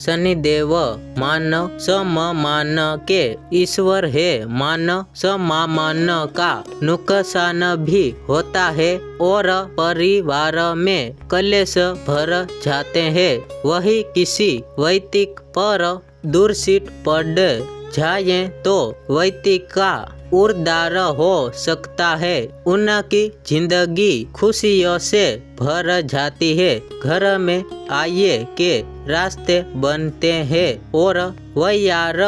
शनिदेव मान समान के ईश्वर है, मान समान का नुकसान भी होता है और परिवार में कलेश भर जाते हैं। वही किसी व्यक्ति पर दूषित पड़ जाए तो व्यक्ति का उद्धार हो सकता है, उनकी जिंदगी खुशियों से भर जाती है, घर में आय के रास्ते बनते हैं और व्यापार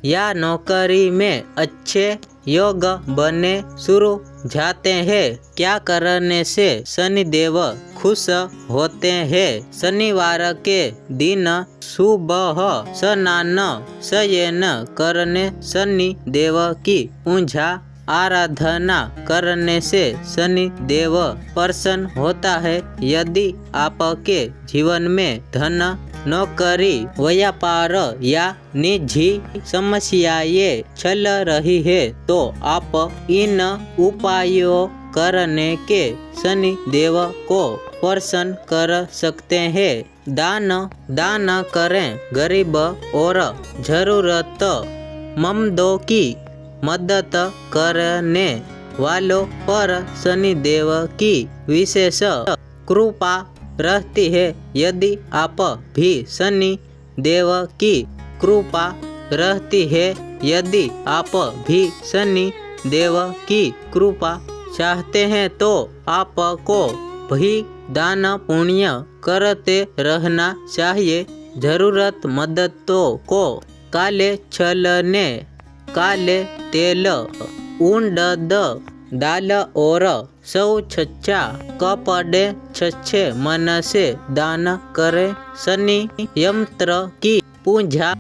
या नौकरी में अच्छे योग बने शुरू जाते हैं। क्या करने से शनिदेव खुश होते हैं? शनिवार के दिन सुबह स्नान शयन करने शनि देव की पूजा आराधना करने से शनि देव प्रसन्न होता है। यदि आपके जीवन में धन, नौकरी, व्यापार या निजी समस्याएं चल रही है तो आप इन उपायों करने के शनि देव को प्रसन्न कर सकते हैं। दान करें, गरीब और जरूरतमंदों की मदद करने वालों पर शनि देव की विशेष कृपा रहती है। यदि आप भी शनि देव की कृपा रहती है, यदि आप भी शनि देव की कृपा चाहते हैं तो आपको भी दान पुण्य करते रहना चाहिए। जरूरतमंदों को काले छलने, काले तेल, उड़द दाल और सच्चा कपड़े सच्चे मन से दान करें। शनि यंत्र की पूजा